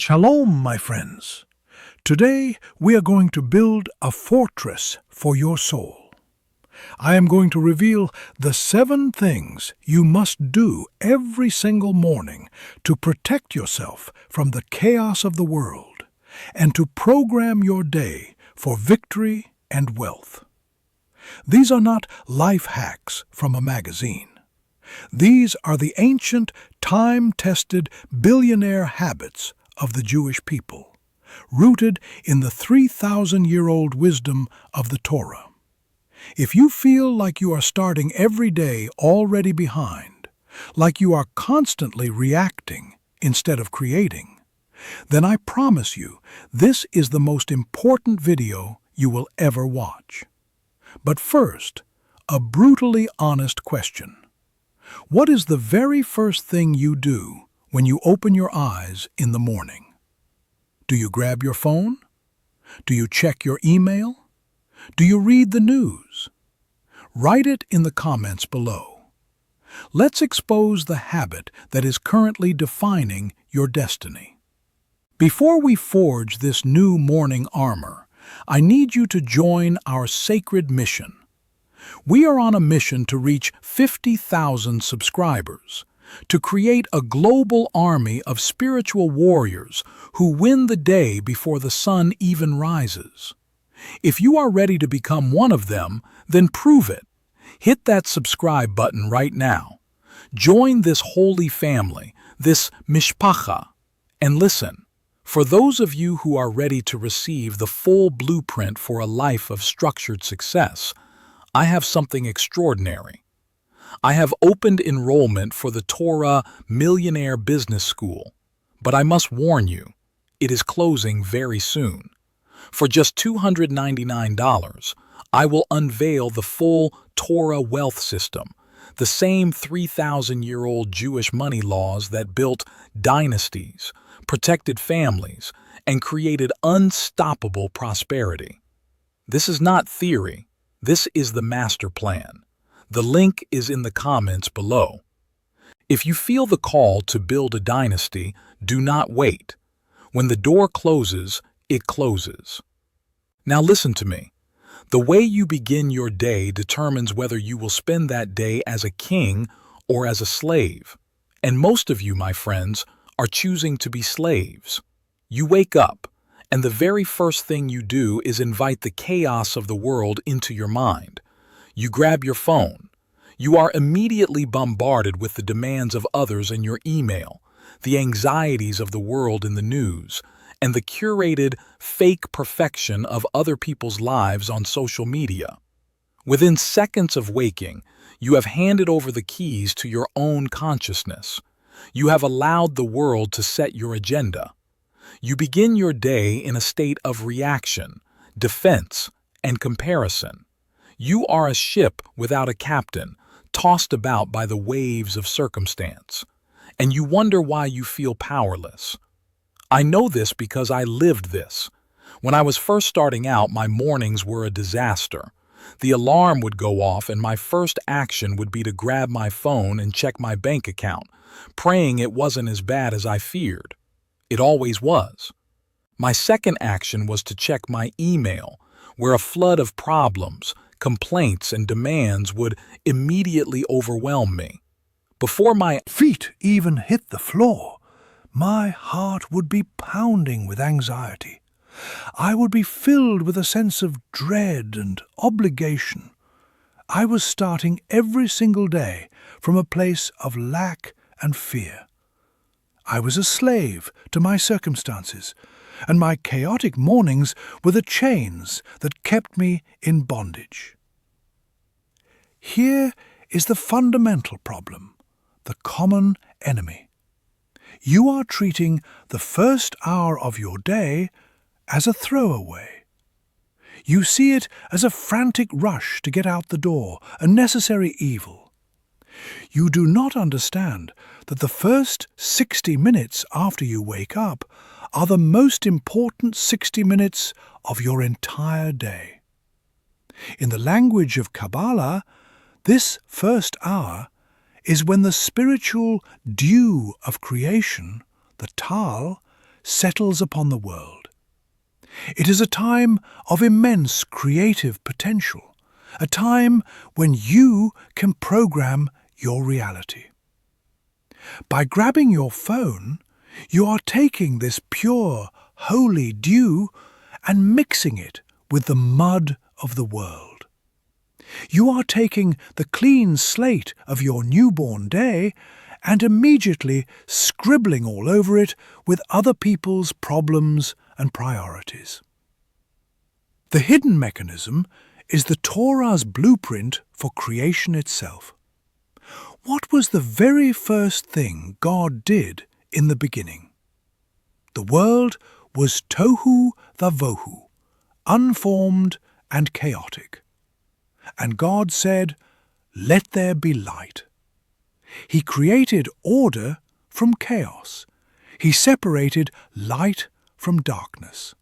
Shalom, my friends. Today we are going to build a fortress for your soul. I am going to reveal the 7 things you must do every single morning to protect yourself from the chaos of the world and to program your day for victory and wealth. These are not life hacks from a magazine. These are the ancient, time-tested billionaire habits of the Jewish people, rooted in the 3,000-year-old wisdom of the Torah. If you feel like you are starting every day already behind, like you are constantly reacting instead of creating, then I promise you this is the most important video you will ever watch. But first, a brutally honest question. What is the very first thing you do when you open your eyes in the morning? Do you grab your phone? Do you check your email? Do you read the news? Write it in the comments below. Let's expose the habit that is currently defining your destiny. Before we forge this new morning armor, I need you to join our sacred mission. We are on a mission to reach 50,000 subscribers, to create a global army of spiritual warriors who win the day before the sun even rises. If you are ready to become one of them, then prove it. Hit that subscribe button right now. Join this holy family, this mishpacha. And listen, for those of you who are ready to receive the full blueprint for a life of structured success, I have something extraordinary. I have opened enrollment for the Torah Millionaire Business School, but I must warn you, it is closing very soon. For just $299, I will unveil the full Torah wealth system, the same 3,000-year-old Jewish money laws that built dynasties, protected families, and created unstoppable prosperity. This is not theory. This is the master plan. The link is in the comments below. If you feel the call to build a dynasty, do not wait. When the door closes, it closes. Now listen to me. The way you begin your day determines whether you will spend that day as a king or as a slave. And most of you, my friends, are choosing to be slaves. You wake up, and the very first thing you do is invite the chaos of the world into your mind. You grab your phone. You are immediately bombarded with the demands of others in your email, the anxieties of the world in the news, and the curated, fake perfection of other people's lives on social media. Within seconds of waking, you have handed over the keys to your own consciousness. You have allowed the world to set your agenda. You begin your day in a state of reaction, defense, and comparison. You are a ship without a captain, tossed about by the waves of circumstance, and you wonder why you feel powerless. I know this because I lived this. When I was first starting out, my mornings were a disaster. The alarm would go off and my first action would be to grab my phone and check my bank account, praying it wasn't as bad as I feared. It always was. My second action was to check my email, where a flood of problems, complaints, and demands would immediately overwhelm me. Before my feet even hit the floor, my heart would be pounding with anxiety. I would be filled with a sense of dread and obligation. I was starting every single day from a place of lack and fear. I was a slave to my circumstances, and my chaotic mornings were the chains that kept me in bondage. Here is the fundamental problem, the common enemy. You are treating the first hour of your day as a throwaway. You see it as a frantic rush to get out the door, a necessary evil. You do not understand that the first 60 minutes after you wake up are the most important 60 minutes of your entire day. In the language of Kabbalah, this first hour is when the spiritual dew of creation, the Tal, settles upon the world. It is a time of immense creative potential, a time when you can program your reality. By grabbing your phone, you are taking this pure, holy dew and mixing it with the mud of the world. You are taking the clean slate of your newborn day and immediately scribbling all over it with other people's problems and priorities. The hidden mechanism is the Torah's blueprint for creation itself. What was the very first thing God did in the beginning? The world was tohu vavohu, unformed and chaotic. And God said, "Let there be light." He created order from chaos. He separated light from darkness.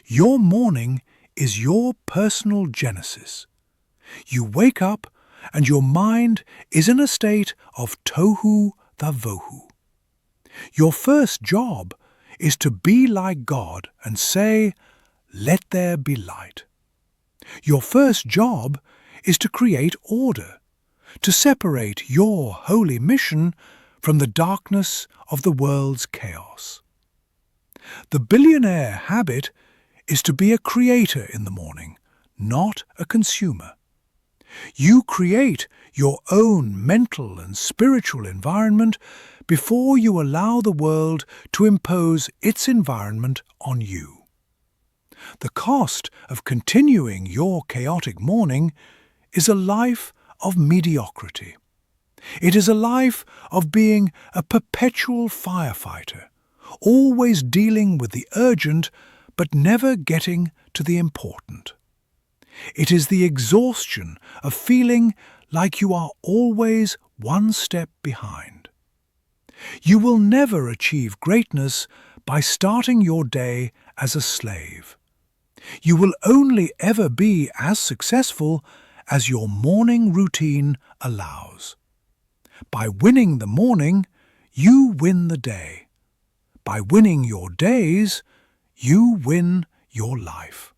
Your morning is your personal genesis. You wake up and your mind is in a state of tohu vavohu. Your first job is to be like God and say, "Let there be light." Your first job is to create order, to separate your holy mission from the darkness of the world's chaos. The billionaire habit is to be a creator in the morning, not a consumer. You create your own mental and spiritual environment before you allow the world to impose its environment on you. The cost of continuing your chaotic morning is a life of mediocrity. It is a life of being a perpetual firefighter, always dealing with the urgent but never getting to the important. It is the exhaustion of feeling like you are always one step behind. You will never achieve greatness by starting your day as a slave. You will only ever be as successful as your morning routine allows. By winning the morning, you win the day. By winning your days, you win your life.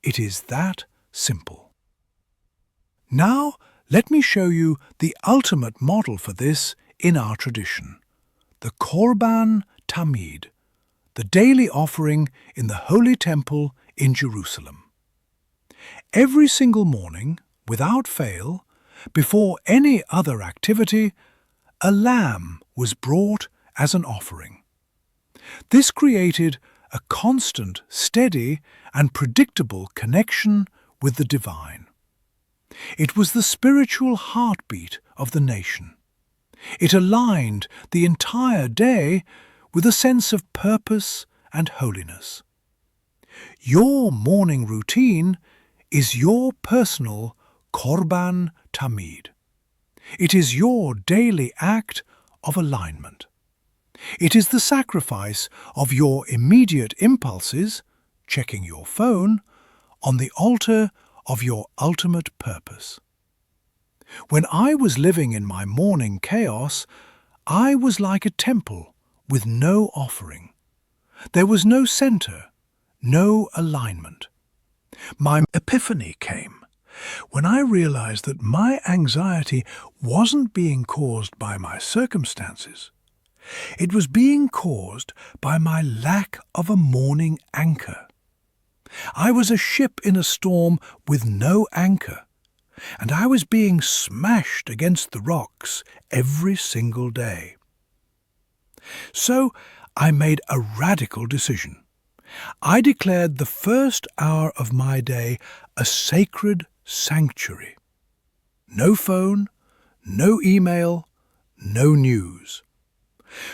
It is that simple. Now, let me show you the ultimate model for this in our tradition, the Korban Tamid, the daily offering in the Holy Temple in Jerusalem. Every single morning, without fail, before any other activity, a lamb was brought as an offering. This created a constant, steady, and predictable connection with the divine. It was the spiritual heartbeat of the nation. It aligned the entire day with a sense of purpose and holiness. Your morning routine is your personal Korban Tamid. It is your daily act of alignment. It is the sacrifice of your immediate impulses, checking your phone, on the altar of your ultimate purpose. When I was living in my morning chaos, I was like a temple with no offering. There was no center, no alignment. My epiphany came when I realized that my anxiety wasn't being caused by my circumstances. It was being caused by my lack of a morning anchor. I was a ship in a storm with no anchor, and I was being smashed against the rocks every single day. So I made a radical decision. I declared the first hour of my day a sacred sanctuary. No phone, no email, no news.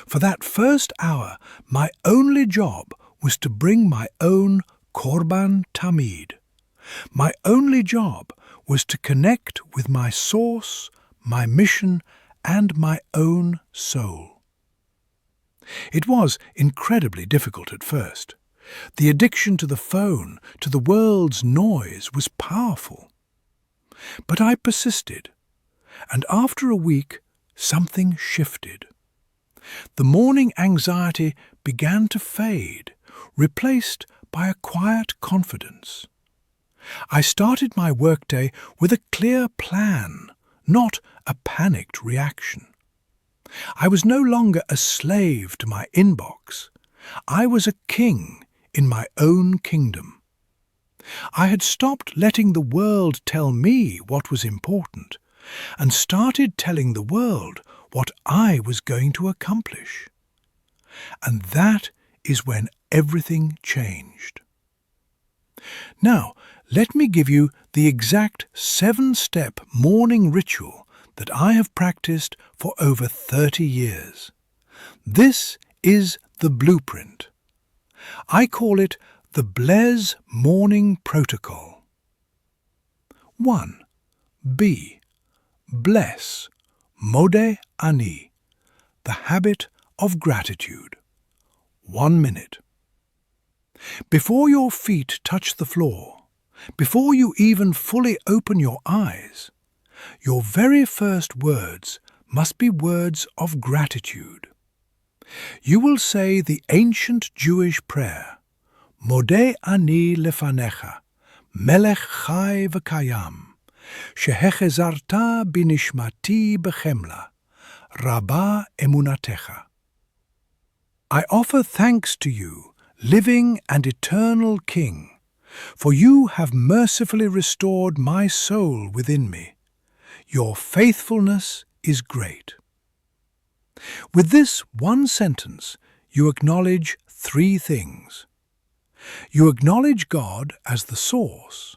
For that first hour, my only job was to bring my own Korban Tamid. My only job was to connect with my source, my mission, and my own soul. It was incredibly difficult at first. The addiction to the phone, to the world's noise, was powerful. But I persisted, and after a week, something shifted. The morning anxiety began to fade, replaced by a quiet confidence. I started my workday with a clear plan, not a panicked reaction. I was no longer a slave to my inbox. I was a king in my own kingdom. I had stopped letting the world tell me what was important and started telling the world what I was going to accomplish. And that is when everything changed. Now, let me give you the exact 7-step morning ritual that I have practiced for over 30 years. This is the blueprint. I call it the Blaise Morning Protocol. 1. B. Bless, Modeh Ani, the habit of gratitude. 1 minute. Before your feet touch the floor, before you even fully open your eyes, your very first words must be words of gratitude. You will say the ancient Jewish prayer, Modeh Ani lefanecha, Melech chai v'kayam, shehechezarta binishmati bechemla, Rabba emunatecha. I offer thanks to you, living and eternal King, for you have mercifully restored my soul within me. Your faithfulness is great. With this one sentence, you acknowledge 3 things. You acknowledge God as the source.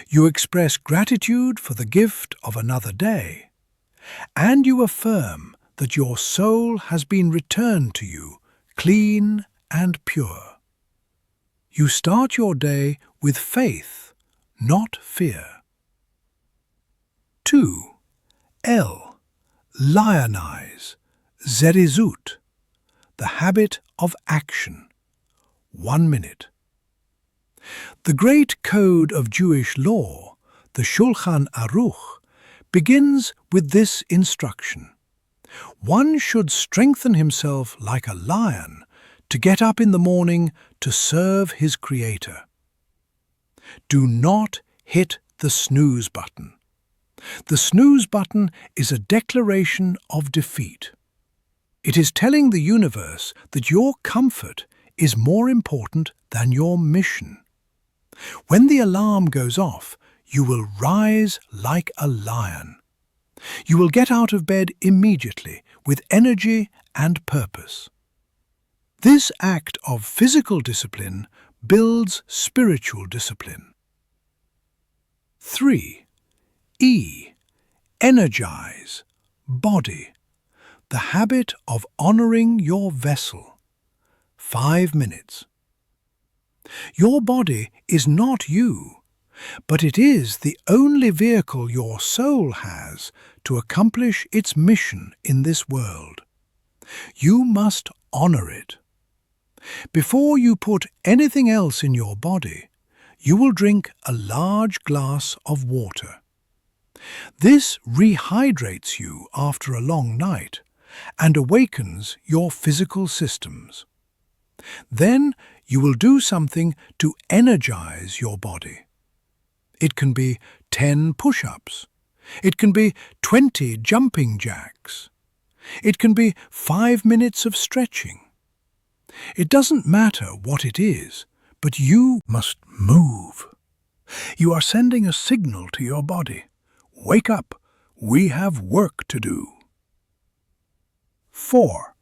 You express gratitude for the gift of another day. And you affirm that your soul has been returned to you, clean and pure. You start your day with faith, not fear. 2. L. Lionize, Zerizut, the habit of action. 1 minute. The great code of Jewish law, the Shulchan Aruch, begins with this instruction. One should strengthen himself like a lion to get up in the morning to serve his Creator. Do not hit the snooze button. The snooze button is a declaration of defeat. It is telling the universe that your comfort is more important than your mission. When the alarm goes off, you will rise like a lion. You will get out of bed immediately with energy and purpose. This act of physical discipline builds spiritual discipline. 3. E. Energize, body, the habit of honoring your vessel. 5 minutes. Your body is not you, but it is the only vehicle your soul has to accomplish its mission in this world. You must honor it. Before you put anything else in your body, you will drink a large glass of water. This rehydrates you after a long night and awakens your physical systems. Then you will do something to energize your body. It can be 10 push-ups. It can be 20 jumping jacks. It can be 5 minutes of stretching. It doesn't matter what it is, but you must move. You are sending a signal to your body. Wake up, we have work to do. 4.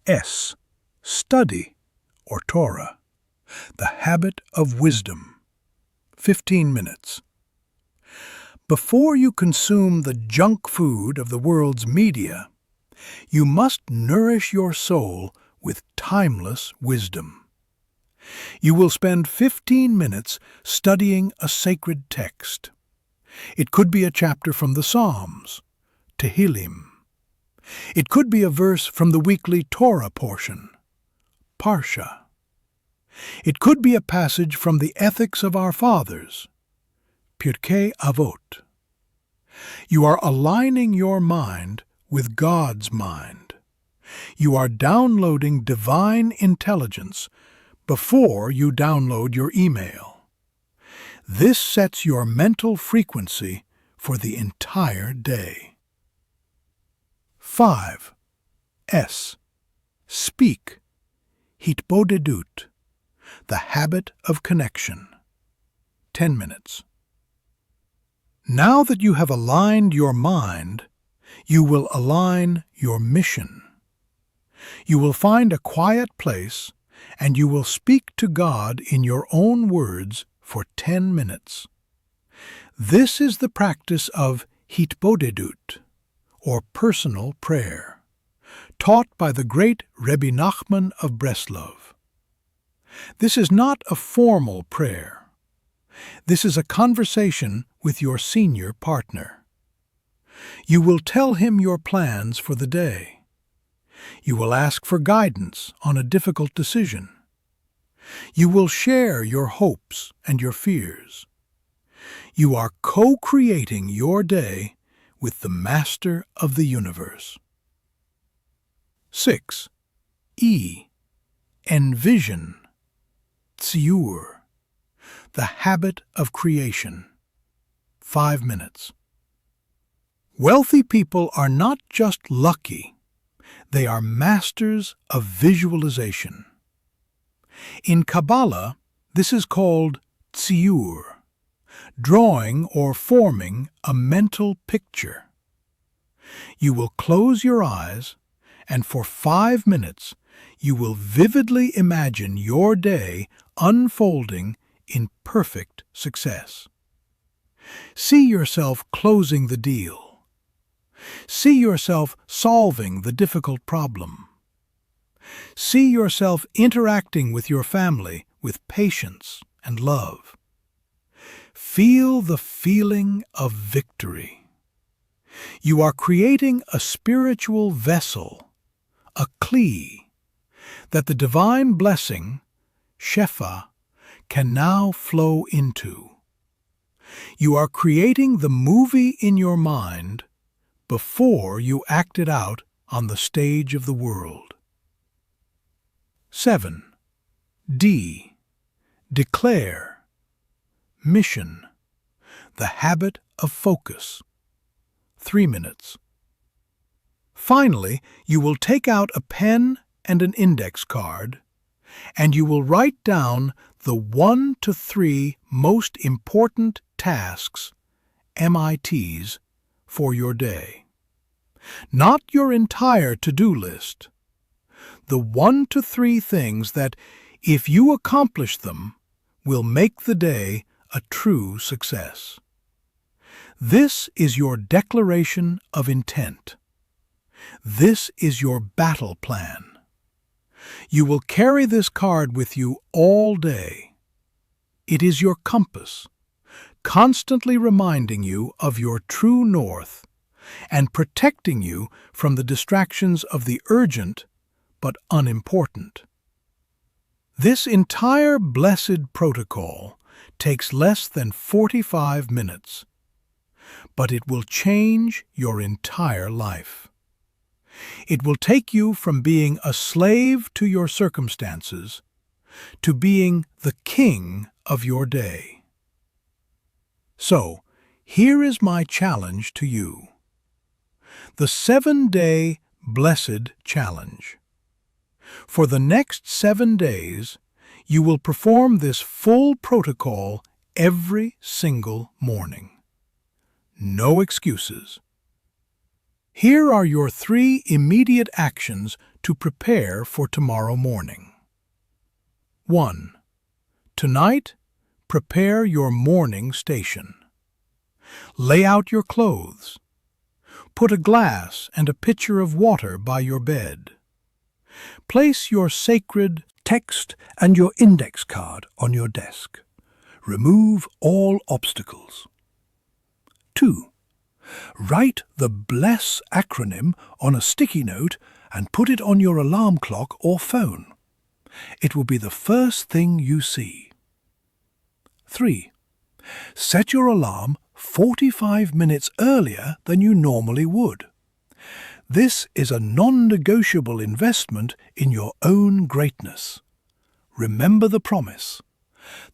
S. Study, or Torah, the habit of wisdom. 15 minutes. Before you consume the junk food of the world's media, you must nourish your soul with timeless wisdom. You will spend 15 minutes studying a sacred text. It could be a chapter from the Psalms, Tehillim. It could be a verse from the weekly Torah portion, Parsha. It could be a passage from the Ethics of Our Fathers, Pirkei Avot. You are aligning your mind with God's mind. You are downloading divine intelligence before you download your email. This sets your mental frequency for the entire day. 5. S. Speak. Hitbodedut. The habit of connection. 10 minutes. Now that you have aligned your mind, you will align your mission. You will find a quiet place and you will speak to God in your own words for 10 minutes. This is the practice of Hitbodedut, or personal prayer, taught by the great Rebbe Nachman of Breslov. This is not a formal prayer. This is a conversation with your senior partner. You will tell him your plans for the day. You will ask for guidance on a difficult decision. You will share your hopes and your fears. You are co-creating your day with the Master of the universe. 6. E. Envision. Tziur. The habit of creation. 5 minutes. Wealthy people are not just lucky, they are masters of visualization. In Kabbalah, this is called tziur, drawing or forming a mental picture. You will close your eyes, and for 5 minutes you will vividly imagine your day unfolding in perfect success. See yourself closing the deal. See yourself solving the difficult problem. See yourself interacting with your family with patience and love. Feel the feeling of victory. You are creating a spiritual vessel, a kli, that the divine blessing, shefa, can now flow into. You are creating the movie in your mind before you act it out on the stage of the world. 7. D. Declare. Mission. The habit of focus. 3 minutes. Finally, you will take out a pen and an index card, and you will write down the 1 to 3 most important tasks, MITs, for your day. Not your entire to-do list. The 1 to 3 things that, if you accomplish them, will make the day a true success. This is your declaration of intent. This is your battle plan. You will carry this card with you all day. It is your compass, constantly reminding you of your true north and protecting you from the distractions of the urgent but unimportant. This entire blessed protocol takes less than 45 minutes, but it will change your entire life. It will take you from being a slave to your circumstances to being the king of your day. So, here is my challenge to you. The 7-day Blessed Challenge. For the next 7 days, you will perform this full protocol every single morning. No excuses. Here are your 3 immediate actions to prepare for tomorrow morning. 1. Tonight, prepare your morning station. Lay out your clothes. Put a glass and a pitcher of water by your bed. Place your sacred text and your index card on your desk. Remove all obstacles. 2. Write the BLESS acronym on a sticky note and put it on your alarm clock or phone. It will be the first thing you see. 3. Set your alarm 45 minutes earlier than you normally would. This is a non-negotiable investment in your own greatness. Remember the promise.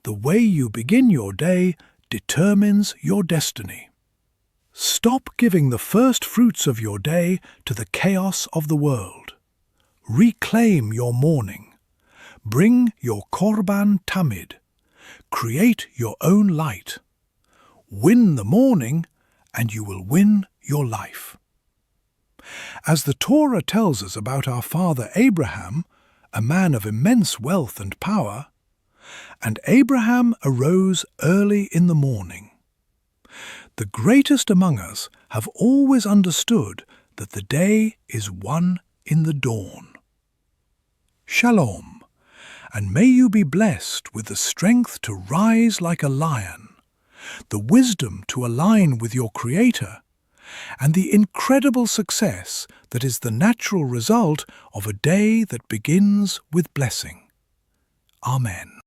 The way you begin your day determines your destiny. Stop giving the first fruits of your day to the chaos of the world. Reclaim your morning. Bring your korban tamid. Create your own light. Win the morning, and you will win your life. As the Torah tells us about our father Abraham, a man of immense wealth and power, and Abraham arose early in the morning. The greatest among us have always understood that the day is won in the dawn. Shalom, and may you be blessed with the strength to rise like a lion, the wisdom to align with your Creator, and the incredible success that is the natural result of a day that begins with blessing. Amen.